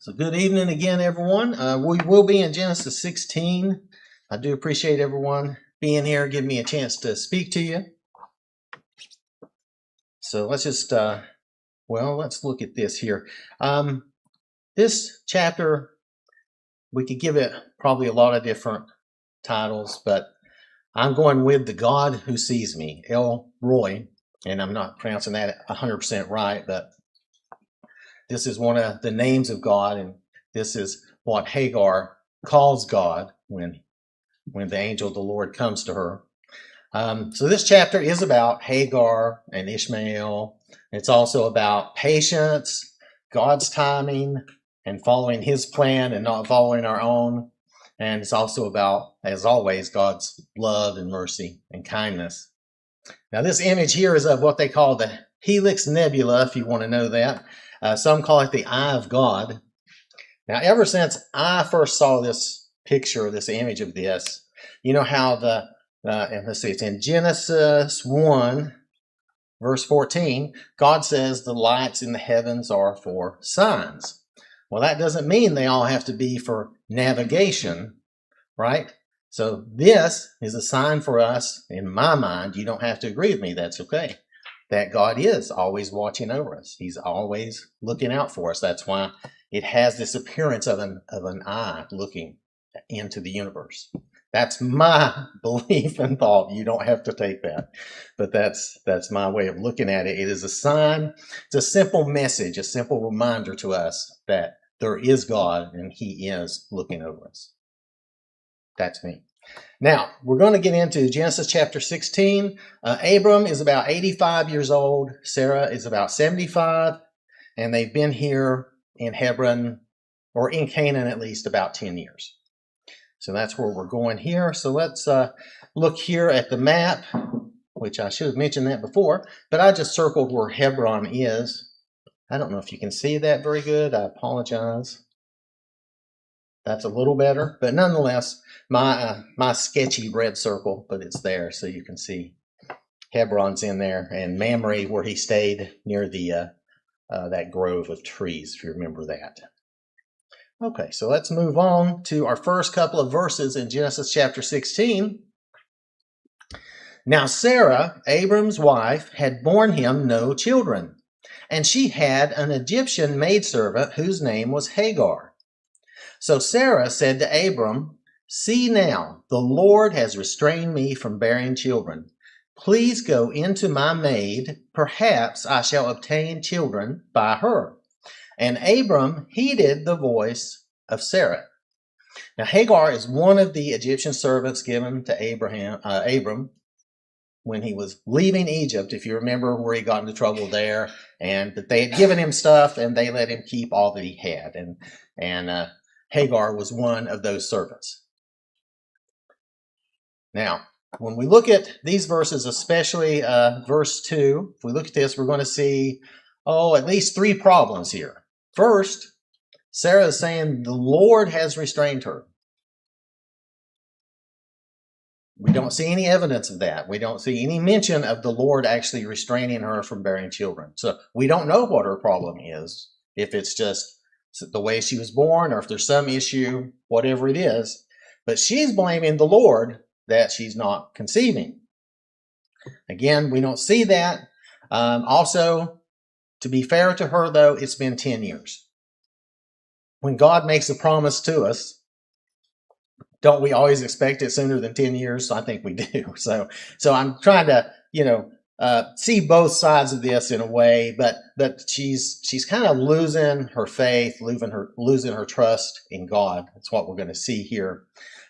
So good evening again, everyone. We will be in Genesis 16. I do appreciate everyone being here, giving me a chance to speak to you. So let's just, let's look at this here. This chapter, we could give it probably a lot of different titles, but I'm going with The God Who Sees Me, El Roi, and I'm not pronouncing that 100% right, but this is one of the names of God, and this is what Hagar calls God when the angel of the Lord comes to her. So this chapter is about Hagar and Ishmael. It's also about patience, God's timing, and following his plan and not following our own. And it's also about, as always, God's love and mercy and kindness. Now this image here is of what they call the Helix Nebula, if you want to know that. Some call it the Eye of God. Now, ever since I first saw this picture, this image of this, you know how and let's see, it's in Genesis 1, verse 14, God says the lights in the heavens are for signs. Well, that doesn't mean they all have to be for navigation, right? So this is a sign for us, in my mind. You don't have to agree with me, that's okay. That God is always watching over us. He's always looking out for us. That's why it has this appearance of an eye looking into the universe. That's my belief and thought. You don't have to take that, but that's my way of looking at it. It is a sign. It's a simple message, a simple reminder to us that there is God and he is looking over us. That's me. Now, we're going to get into Genesis chapter 16. Abram is about 85 years old. Sarah is about 75. And they've been here in Hebron, or in Canaan at least, about 10 years. So that's where we're going here. So let's look here at the map, which I should have mentioned that before. But I just circled where Hebron is. I don't know if you can see that very good. I apologize. That's a little better, but nonetheless, my sketchy red circle, but it's there, so you can see Hebron's in there, and Mamre, where he stayed near the that grove of trees, if you remember that. Okay, so let's move on to our first couple of verses in Genesis chapter 16. Now Sarah, Abram's wife, had borne him no children, and she had an Egyptian maidservant whose name was Hagar. So Sarah said to Abram, "See now, the Lord has restrained me from bearing children. Please go into my maid. Perhaps I shall obtain children by her." And Abram heeded the voice of Sarah. Now Hagar is one of the Egyptian servants given to Abram when he was leaving Egypt, if you remember where he got into trouble there, and that they had given him stuff and they let him keep all that he had. And Hagar was one of those servants. Now, when we look at these verses, especially verse 2, if we look at this, we're going to see, at least three problems here. First, Sarah is saying the Lord has restrained her. We don't see any evidence of that. We don't see any mention of the Lord actually restraining her from bearing children. So we don't know what her problem is, if it's just the way she was born or if there's some issue, whatever it is. But she's blaming the Lord that she's not conceiving. Again, we don't see that. Also, to be fair to her, though, it's been 10 years. When God makes a promise to us, don't we always expect it sooner than 10 years? I think we do. So I'm trying to, see both sides of this in a way, but she's kind of losing her faith, losing her trust in God. That's what we're going to see here.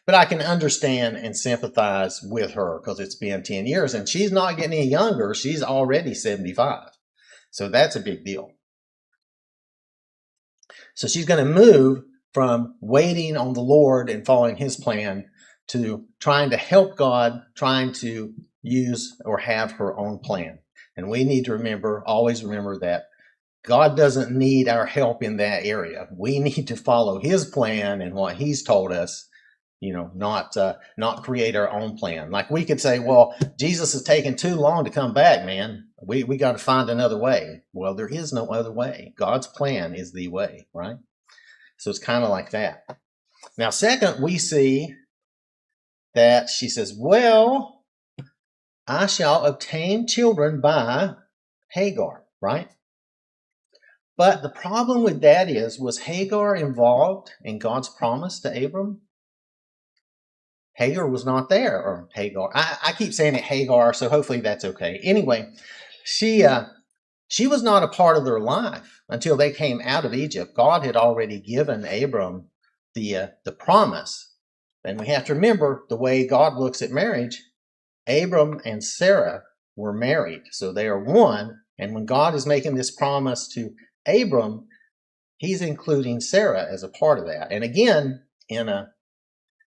But I can understand and sympathize with her because it's been 10 years and she's not getting any younger. She's already 75. So that's a big deal. So she's going to move from waiting on the Lord and following his plan to trying to help God, trying to use or have her own plan. And we need to always remember that God doesn't need our help in that area. We need to follow his plan and what he's told us, not create our own plan. Like we could say, well, Jesus is taking too long to come back, man. We got to find another way. Well, there is no other way. God's plan is the way, right? So it's kind of like that. Now, second, we see that she says, well, I shall obtain children by Hagar, right? But the problem with that was Hagar involved in God's promise to Abram? Hagar was not there, or Hagar. I keep saying it Hagar, so hopefully that's okay. Anyway, she was not a part of their life until they came out of Egypt. God had already given Abram the promise. And we have to remember the way God looks at marriage. Abram and Sarah were married, so they are one. And when God is making this promise to Abram, he's including Sarah as a part of that. And again, in a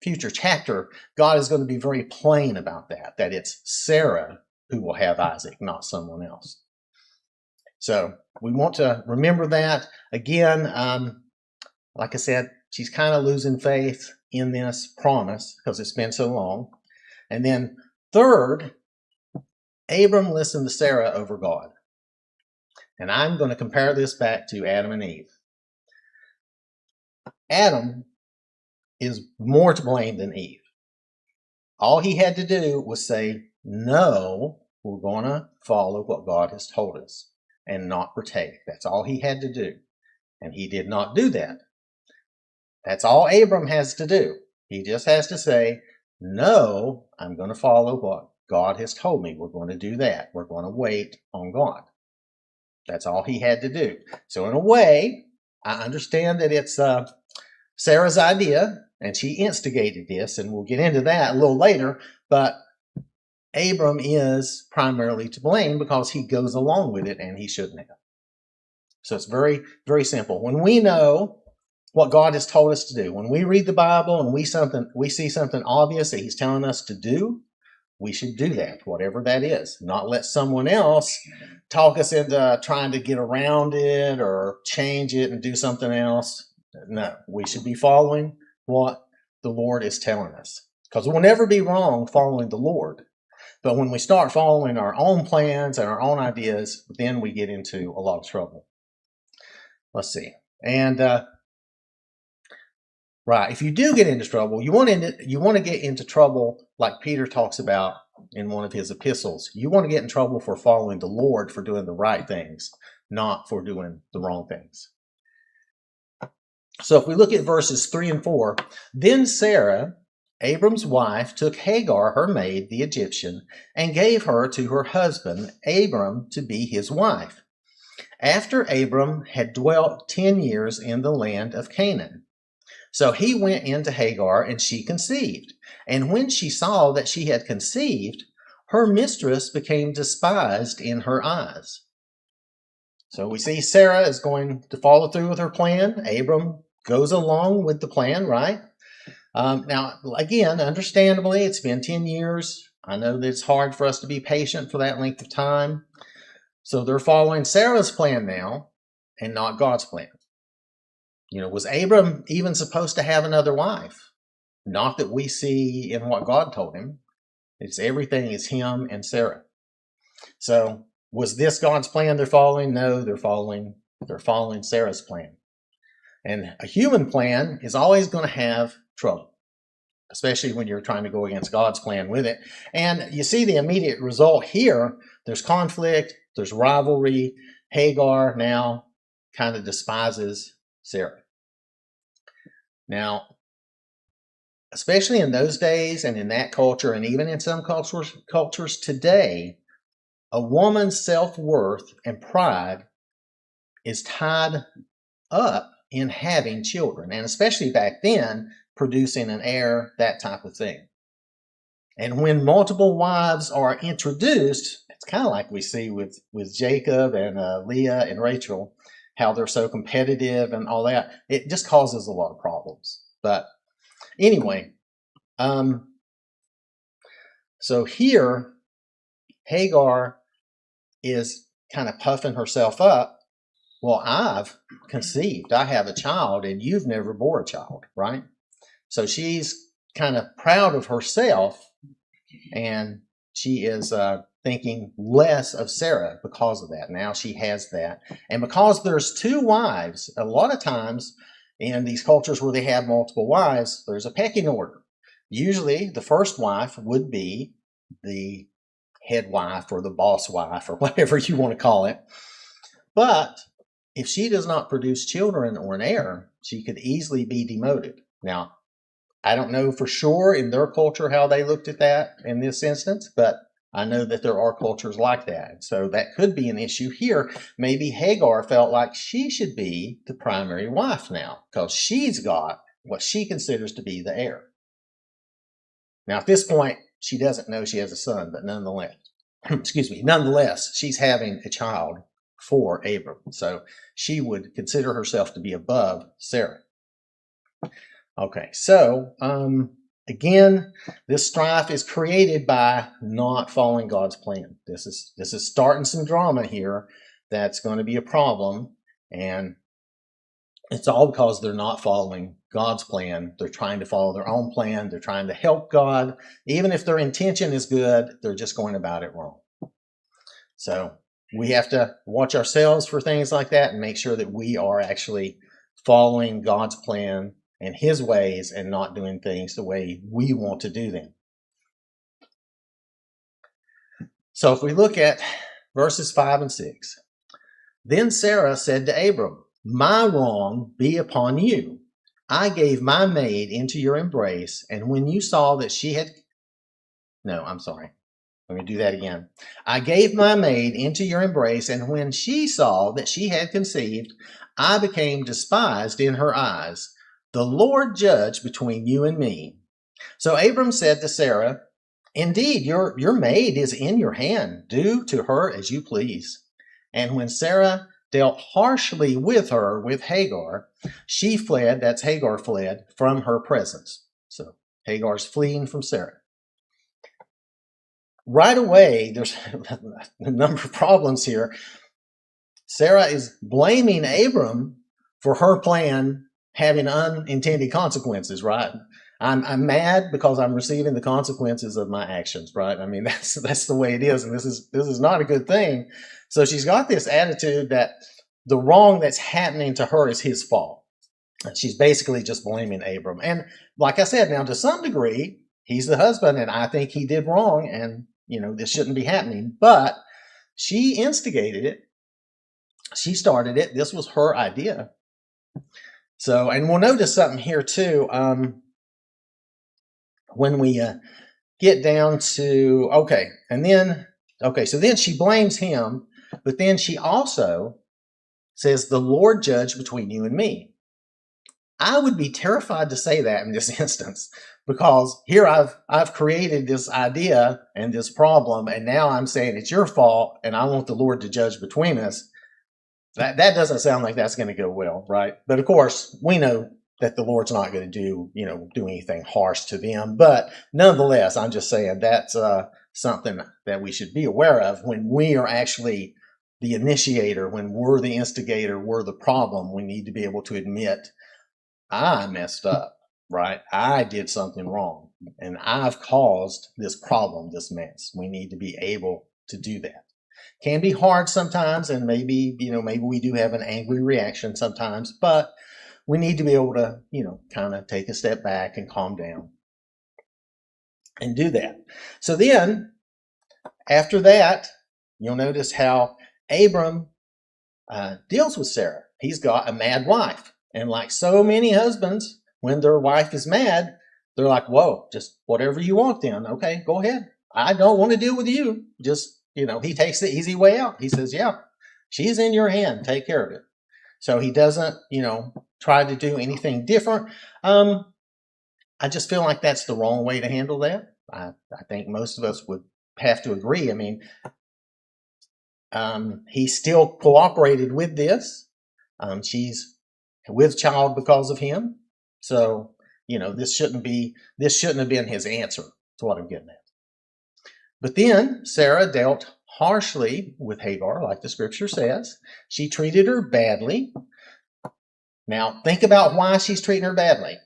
future chapter, God is going to be very plain about that it's Sarah who will have Isaac, not someone else. So we want to remember that. Again, like I said, she's kind of losing faith in this promise because it's been so long. And then third, Abram listened to Sarah over God. And I'm going to compare this back to Adam and Eve. Adam is more to blame than Eve. All he had to do was say, no, we're going to follow what God has told us and not partake. That's all he had to do. And he did not do that. That's all Abram has to do. He just has to say, no, I'm going to follow what God has told me. We're going to do that. We're going to wait on God. That's all he had to do. So in a way, I understand that it's Sarah's idea, and she instigated this, and we'll get into that a little later, but Abram is primarily to blame because he goes along with it, and he shouldn't have. So it's very, very simple. When we know what God has told us to do, when we read the Bible and we see something obvious that he's telling us to do, we should do that, whatever that is. Not let someone else talk us into trying to get around it or change it and do something else. No, we should be following what the Lord is telling us. Because we'll never be wrong following the Lord. But when we start following our own plans and our own ideas, then we get into a lot of trouble. Let's see. And right, if you do get into trouble, you want to get into trouble like Peter talks about in one of his epistles. You want to get in trouble for following the Lord, for doing the right things, not for doing the wrong things. So if we look at verses 3 and 4, then Sarah, Abram's wife, took Hagar, her maid, the Egyptian, and gave her to her husband, Abram, to be his wife, after Abram had dwelt 10 years in the land of Canaan. So he went into Hagar, and she conceived. And when she saw that she had conceived, her mistress became despised in her eyes. So we see Sarah is going to follow through with her plan. Abram goes along with the plan, right? Now, again, understandably, it's been 10 years. I know that it's hard for us to be patient for that length of time. So they're following Sarah's plan now and not God's plan. You know, was Abram even supposed to have another wife? Not that we see in what God told him. It's everything is him and Sarah. So was this God's plan they're following? No, they're following Sarah's plan. And a human plan is always going to have trouble, especially when you're trying to go against God's plan with it. And you see the immediate result here. There's conflict, there's rivalry. Hagar now kind of despises Sarah. Now, especially in those days and in that culture, and even in some cultures today, a woman's self-worth and pride is tied up in having children, and especially back then, producing an heir, that type of thing. And when multiple wives are introduced, it's kind of like we see with Jacob and Leah and Rachel, how they're so competitive and all that. It just causes a lot of problems. But anyway, so here, Hagar is kind of puffing herself up. Well, I've conceived, I have a child, and you've never bore a child, right? So she's kind of proud of herself, and she is thinking less of Sarah because of that. Now she has that. And because there's two wives, a lot of times in these cultures where they have multiple wives, there's a pecking order. Usually the first wife would be the head wife or the boss wife or whatever you want to call it. But if she does not produce children or an heir, she could easily be demoted. Now, I don't know for sure in their culture how they looked at that in this instance, but I know that there are cultures like that. So that could be an issue here. Maybe Hagar felt like she should be the primary wife now because she's got what she considers to be the heir. Now, at this point, she doesn't know she has a son, but nonetheless, nonetheless, she's having a child for Abram. So she would consider herself to be above Sarah. Okay, so again, this strife is created by not following God's plan. This is starting some drama here that's going to be a problem, and it's all because they're not following God's plan. They're trying to follow their own plan. They're trying to help God. Even if their intention is good, they're just going about it wrong. So we have to watch ourselves for things like that and make sure that we are actually following God's plan and his ways and not doing things the way we want to do them. So if we look at verses 5 and 6, then Sarah said to Abram, "My wrong be upon you. I gave my maid into your embrace, and when you saw that she had..." No, I'm sorry. Let me do that again. "I gave my maid into your embrace, and when she saw that she had conceived, I became despised in her eyes. The Lord judge between you and me." So Abram said to Sarah, "Indeed, your maid is in your hand. Do to her as you please." And when Sarah dealt harshly with her with Hagar, she fled, that's Hagar fled, from her presence. So Hagar's fleeing from Sarah. Right away, there's a number of problems here. Sarah is blaming Abram for her plan having unintended consequences, right? I'm mad because I'm receiving the consequences of my actions, right? I mean, that's the way it is, and this is not a good thing. So she's got this attitude that the wrong that's happening to her is his fault. She's basically just blaming Abram. And like I said, now to some degree, he's the husband, and I think he did wrong, and this shouldn't be happening. But she instigated it. She started it. This was her idea. So, and we'll notice something here too. When we get down to, so then she blames him, but then she also says, "The Lord judge between you and me." I would be terrified to say that in this instance, because here I've created this idea and this problem, and now I'm saying it's your fault, and I want the Lord to judge between us. That doesn't sound like that's going to go well, right? But of course, we know that the Lord's not going to do anything harsh to them. But nonetheless, I'm just saying that's something that we should be aware of when we are actually the initiator, when we're the instigator, we're the problem. We need to be able to admit, I messed up, right? I did something wrong, and I've caused this problem, this mess. We need to be able to do that. Can be hard sometimes, and maybe we do have an angry reaction sometimes, but we need to be able to, kind of take a step back and calm down and do that. So then, after that, you'll notice how Abram deals with Sarah. He's got a mad wife. And like so many husbands, when their wife is mad, they're like, "Whoa, just whatever you want then. Okay, go ahead. I don't want to deal with you. Just," he takes the easy way out. He says, "Yeah, she's in your hand. Take care of it." So he doesn't, try to do anything different. I just feel like that's the wrong way to handle that. I think most of us would have to agree. I mean, he still cooperated with this. She's with child because of him. So, this shouldn't have been his answer. That's what I'm getting at. But then Sarah dealt harshly with Hagar, like the scripture says. She treated her badly. Now, think about why she's treating her badly.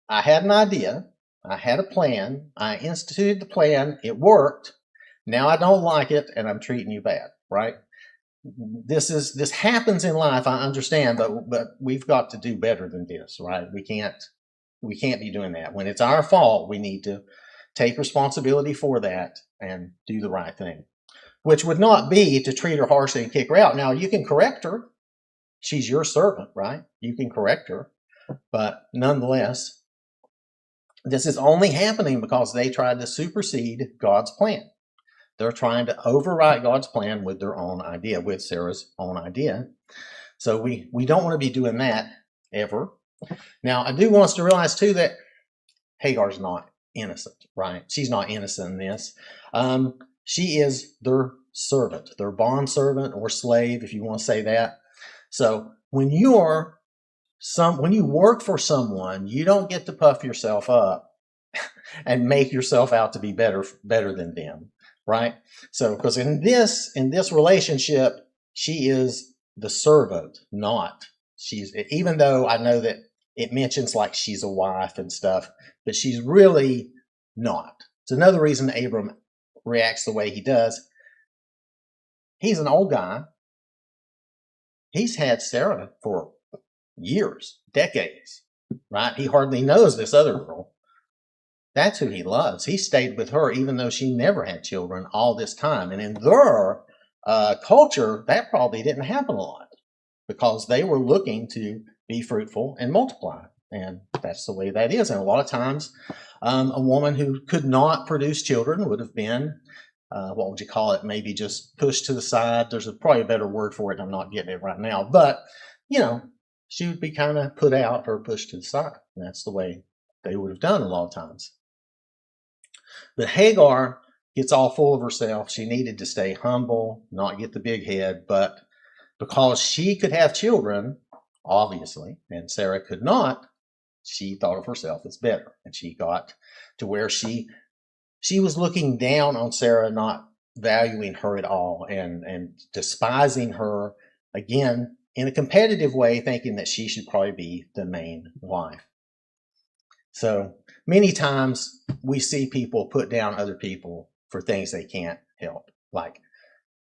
I had an idea. I had a plan. I instituted the plan. It worked. Now I don't like it, and I'm treating you bad, right? this happens in life. I understand, but we've got to do better than this, right? We can't be doing that. When it's our fault, we need to take responsibility for that and do the right thing, which would not be to treat her harshly and kick her out. Now, you can correct her. She's your servant, right? You can correct her. But nonetheless, this is only happening because they tried to supersede God's plan. They're trying to override God's plan with their own idea, with Sarah's own idea. So we don't want to be doing that ever. Now, I do want us to realize, too, that Hagar's not innocent, right? She's not innocent in this. She is their servant, their bond servant or slave, if you want to say that. So when you work for someone, you don't get to puff yourself up and make yourself out to be better than them, right? So because in this relationship, she is the servant, even though I know that it mentions like she's a wife and stuff, but she's really not. It's another reason Abram reacts the way he does. He's an old guy. He's had Sarah for years, decades, right? He hardly knows this other girl. That's who he loves. He stayed with her even though she never had children all this time. And in their culture, that probably didn't happen a lot because they were looking to be fruitful and multiply. And that's the way that is. And a lot of times, a woman who could not produce children would have been, what would you call it? Maybe just pushed to the side. There's probably a better word for it. I'm not getting it right now. But, she would be kind of put out or pushed to the side. And that's the way they would have done a lot of times. But Hagar gets all full of herself. She needed to stay humble, not get the big head. But because she could have children, obviously, and Sarah could not, she thought of herself as better. And she got to where she was looking down on Sarah, not valuing her at all and despising her, again, in a competitive way, thinking that she should probably be the main wife. So many times we see people put down other people for things they can't help. Like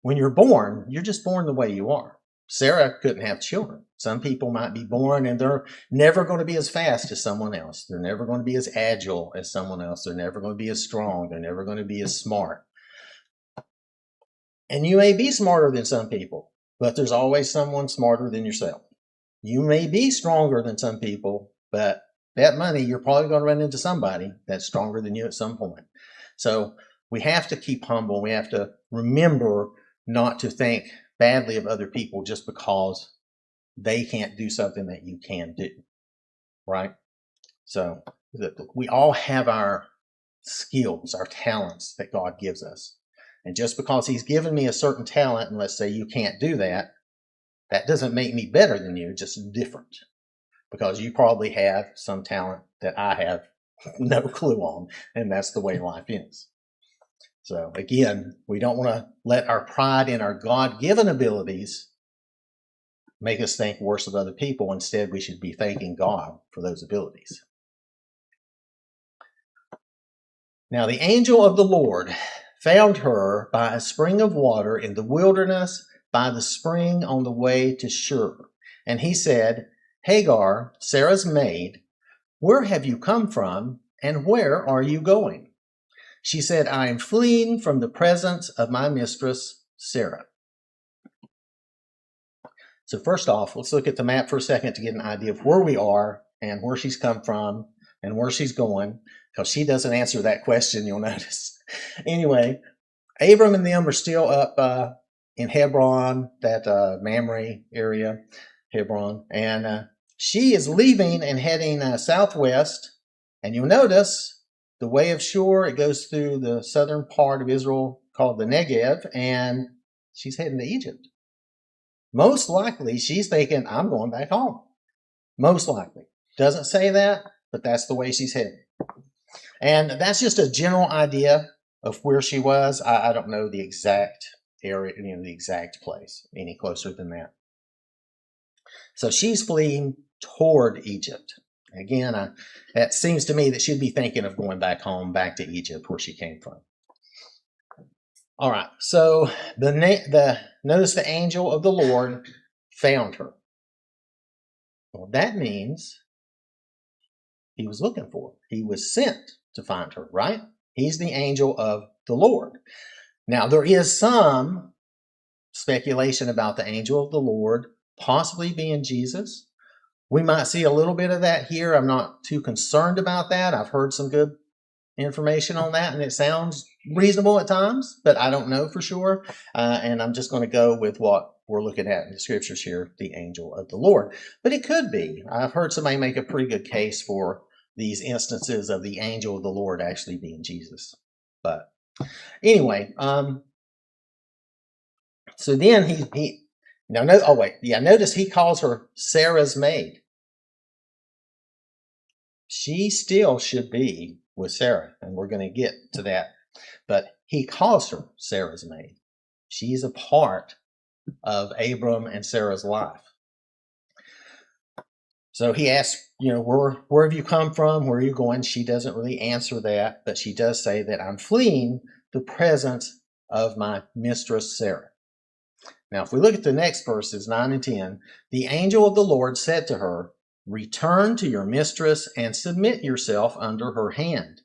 when you're born, you're just born the way you are. Sarah couldn't have children. Some people might be born and they're never going to be as fast as someone else. They're never going to be as agile as someone else. They're never going to be as strong. They're never going to be as smart. And you may be smarter than some people, but there's always someone smarter than yourself. You may be stronger than some people, but that money, you're probably going to run into somebody that's stronger than you at some point. So we have to keep humble. We have to remember not to think badly of other people just because they can't do something that you can do, right? So we all have our skills, our talents that God gives us. And just because he's given me a certain talent, and let's say you can't do that, that doesn't make me better than you, just different. Because you probably have some talent that I have no clue on, and that's the way life is. So again, we don't want to let our pride in our God-given abilities make us think worse of other people. Instead, we should be thanking God for those abilities. Now, the angel of the Lord found her by a spring of water in the wilderness, by the spring on the way to Shur. And he said, Hagar, Sarah's maid, where have you come from, and where are you going? She said, I am fleeing from the presence of my mistress, Sarah. So first off, let's look at the map for a second to get an idea of where we are and where she's come from and where she's going, because she doesn't answer that question, you'll notice. Anyway, Abram and them are still up in Hebron, that Mamre area, Hebron, and she is leaving and heading southwest, and you'll notice the way of Shur, it goes through the southern part of Israel called the Negev, and she's heading to Egypt. Most likely, she's thinking, I'm going back home. Most likely. Doesn't say that, but that's the way she's heading. And that's just a general idea of where she was. I don't know the exact area, the exact place any closer than that. So she's fleeing toward Egypt. Again, that seems to me that she'd be thinking of going back home, back to Egypt, where she came from. All right. So notice the angel of the Lord found her. Well, that means he was looking for her. He was sent to find her, right? He's the angel of the Lord. Now, there is some speculation about the angel of the Lord possibly being Jesus. We might see a little bit of that here. I'm not too concerned about that. I've heard some good information on that, and it sounds reasonable at times, but I don't know for sure. And I'm just going to go with what we're looking at in the scriptures here, the angel of the Lord. But it could be. I've heard somebody make a pretty good case for these instances of the angel of the Lord actually being Jesus. But anyway, so then notice he calls her Sarah's maid. She still should be with Sarah, and we're going to get to that. But he calls her Sarah's maid. She's a part of Abram and Sarah's life. So he asks, where have you come from? Where are you going? She doesn't really answer that, but she does say that I'm fleeing the presence of my mistress Sarah. Now, if we look at the next verses, 9 and 10, the angel of the Lord said to her, return to your mistress and submit yourself under her hand.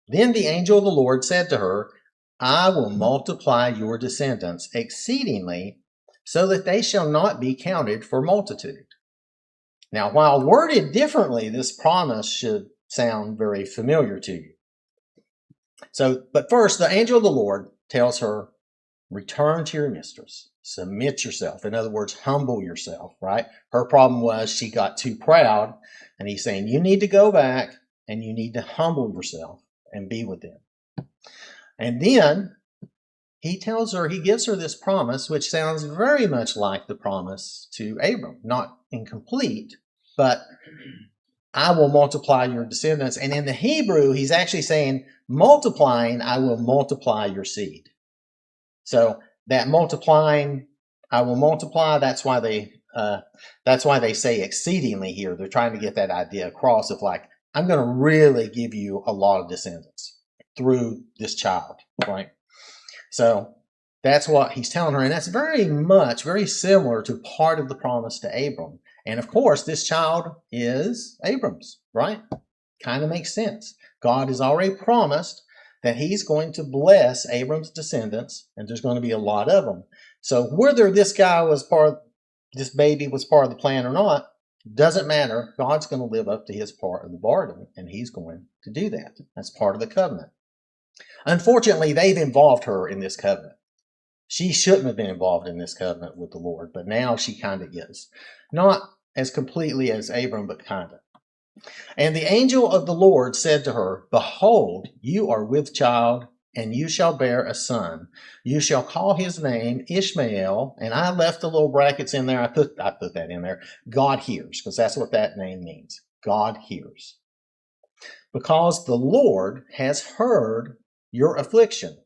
Then the angel of the Lord said to her, I will multiply your descendants exceedingly, so that they shall not be counted for multitude. Now, while worded differently, this promise should sound very familiar to you. But first, the angel of the Lord tells her, return to your mistress, submit yourself. In other words, humble yourself, right? Her problem was she got too proud, and he's saying, you need to go back and you need to humble yourself and be with them. And then he gives her this promise, which sounds very much like the promise to Abram, not incomplete, but I will multiply your descendants. And in the Hebrew, he's actually saying, multiplying, I will multiply your seed. So that multiplying, I will multiply, that's why they say exceedingly here. They're trying to get that idea across of like, I'm going to really give you a lot of descendants through this child, right? So that's what he's telling her. And that's very similar to part of the promise to Abram. And of course, this child is Abram's, right? Kind of makes sense. God has already promised that he's going to bless Abram's descendants, and there's going to be a lot of them. So whether this baby was part of the plan or not, doesn't matter. God's going to live up to his part of the bargain, and he's going to do that. That's part of the covenant. Unfortunately, they've involved her in this covenant. She shouldn't have been involved in this covenant with the Lord, but now she kind of is. Not as completely as Abram, but kind of. And the angel of the Lord said to her, behold, you are with child, and you shall bear a son. You shall call his name Ishmael. And I left the little brackets in there. I put that in there. God hears, because that's what that name means. God hears. Because the Lord has heard your affliction.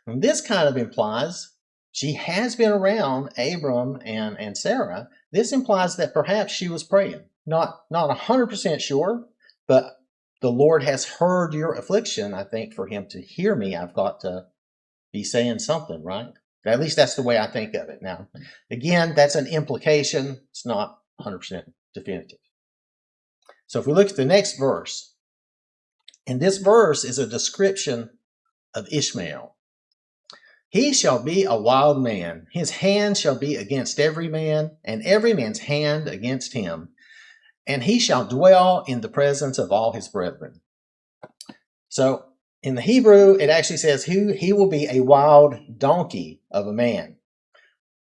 And this kind of implies she has been around Abram and Sarah. This implies that perhaps she was praying. Not 100% sure, but the Lord has heard your affliction. I think for him to hear me, I've got to be saying something, right? At least that's the way I think of it. Now, again, that's an implication. It's not 100% definitive. So if we look at the next verse, and this verse is a description of Ishmael. He shall be a wild man. His hand shall be against every man, and every man's hand against him. And he shall dwell in the presence of all his brethren. So in the Hebrew, it actually says he will be a wild donkey of a man.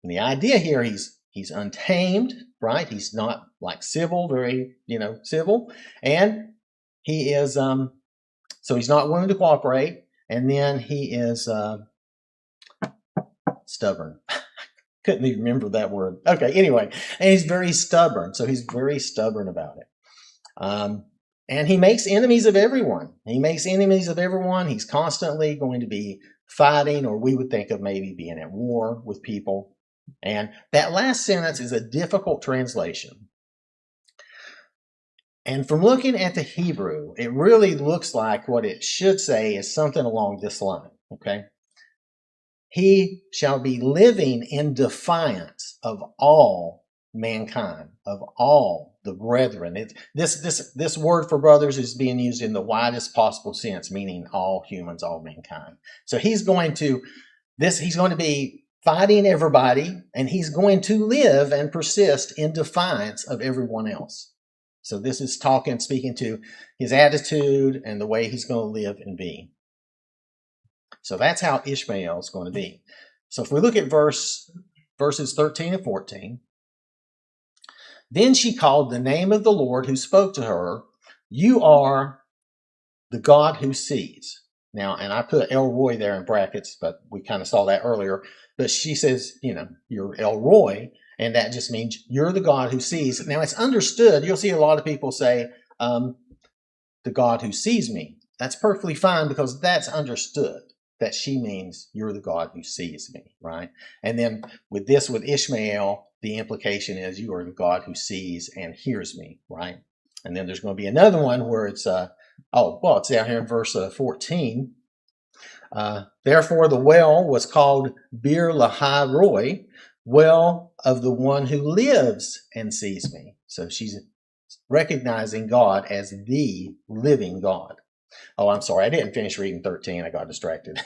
And the idea here, he's untamed, right? He's not like civil, very, civil. And he is, so he's not willing to cooperate. And then he is stubborn. Couldn't even remember that word. Okay, anyway. And he's very stubborn. So he's very stubborn about it. And he makes enemies of everyone. He's constantly going to be fighting, or we would think of maybe being at war with people. And that last sentence is a difficult translation. And from looking at the Hebrew, it really looks like what it should say is something along this line. Okay? He shall be living in defiance of all mankind, of all the brethren. This word for brothers is being used in the widest possible sense, meaning all humans, all mankind. So he's going to be fighting everybody, and he's going to live and persist in defiance of everyone else. So this is speaking to his attitude and the way he's going to live and be. So that's how Ishmael is going to be. So if we look at verses 13 and 14, then she called the name of the Lord who spoke to her, "You are the God who sees." Now, and I put El Roi there in brackets, but we kind of saw that earlier. But she says, you're El Roi, and that just means you're the God who sees. Now, it's understood. You'll see a lot of people say, the God who sees me. That's perfectly fine because that's understood, that she means you're the God who sees me, right? And then with Ishmael, the implication is you are the God who sees and hears me, right? And then there's going to be another one where it's, it's down here in verse 14. Therefore the well was called Bir Lahai Roi, well of the one who lives and sees me. So she's recognizing God as the living God. Oh, I'm sorry, I didn't finish reading 13. I got distracted.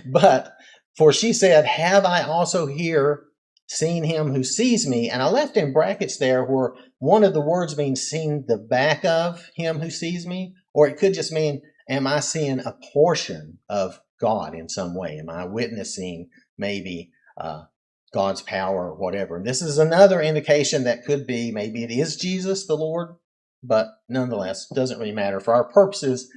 But for she said, have I also here seen him who sees me? And I left in brackets there where one of the words means seen the back of him who sees me, or it could just mean, am I seeing a portion of God in some way? Am I witnessing maybe God's power or whatever? And this is another indication that could be maybe it is Jesus, the Lord, but nonetheless, it doesn't really matter. For our purposes,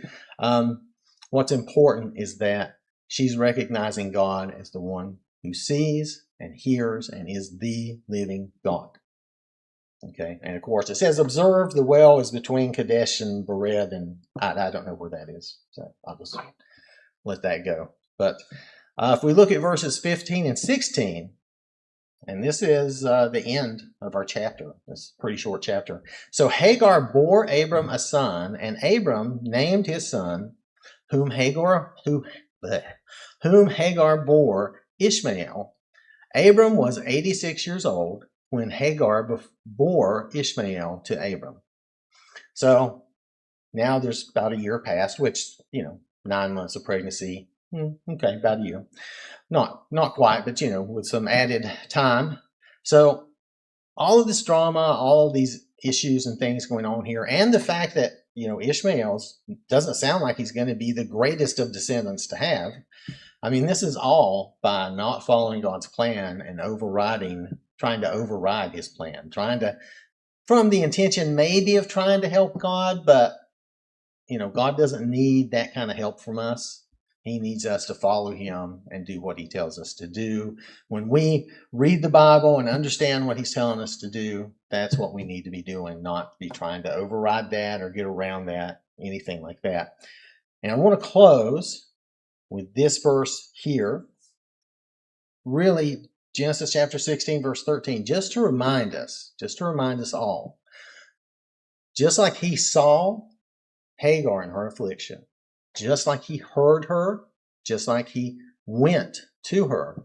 what's important is that she's recognizing God as the one who sees and hears and is the living God. Okay, and of course it says, observe the well is between Kadesh and Bered, and I don't know where that is, so I'll just let that go. But if we look at verses 15 and 16, and this is the end of our chapter. It's a pretty short chapter. So Hagar bore Abram a son, and Abram named his son, whom Hagar bore Ishmael. Abram was 86 years old when Hagar bore Ishmael to Abram. So now there's about a year past, which, 9 months of pregnancy. Okay, about a year. Not quite, but, with some added time. So all of this drama, all of these issues and things going on here, and the fact that, Ishmael doesn't sound like he's going to be the greatest of descendants to have. I mean, this is all by not following God's plan and trying to override his plan, from the intention maybe of trying to help God, but, God doesn't need that kind of help from us. He needs us to follow him and do what he tells us to do. When we read the Bible and understand what he's telling us to do, that's what we need to be doing, not be trying to override that or get around that, anything like that. And I want to close with this verse here, really Genesis chapter 16, verse 13, just to remind us all, just like he saw Hagar in her affliction, just like he heard her, just like he went to her,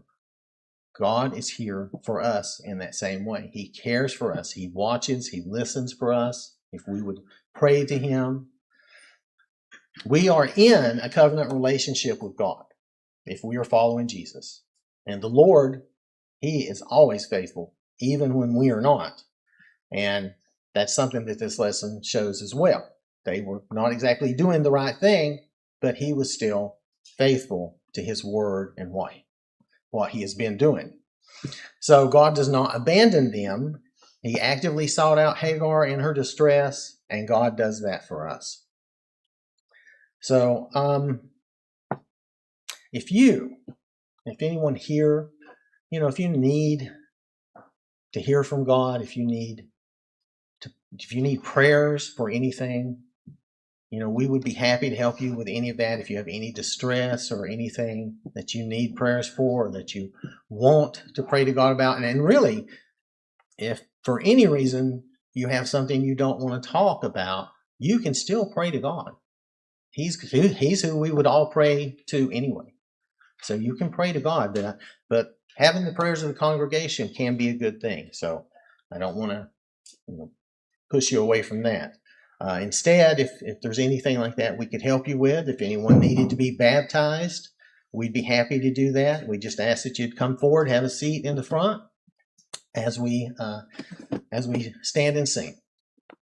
God is here for us in that same way. He cares for us. He watches. He listens for us. If we would pray to him, we are in a covenant relationship with God if we are following Jesus. And the Lord, he is always faithful, even when we are not. And that's something that this lesson shows as well. They were not exactly doing the right thing, but he was still faithful to his word and what he has been doing. So God does not abandon them. He actively sought out Hagar in her distress, and God does that for us. So if anyone here, if you need to hear from God, if you need prayers for anything, we would be happy to help you with any of that. If you have any distress or anything that you need prayers for, or that you want to pray to God about, and really, if for any reason you have something you don't want to talk about, you can still pray to God. He's who we would all pray to anyway. So you can pray to God, but having the prayers of the congregation can be a good thing. So I don't want to push you away from that. Instead, if there's anything like that we could help you with, if anyone needed to be baptized, we'd be happy to do that. We just ask that you'd come forward, have a seat in the front as we stand and sing.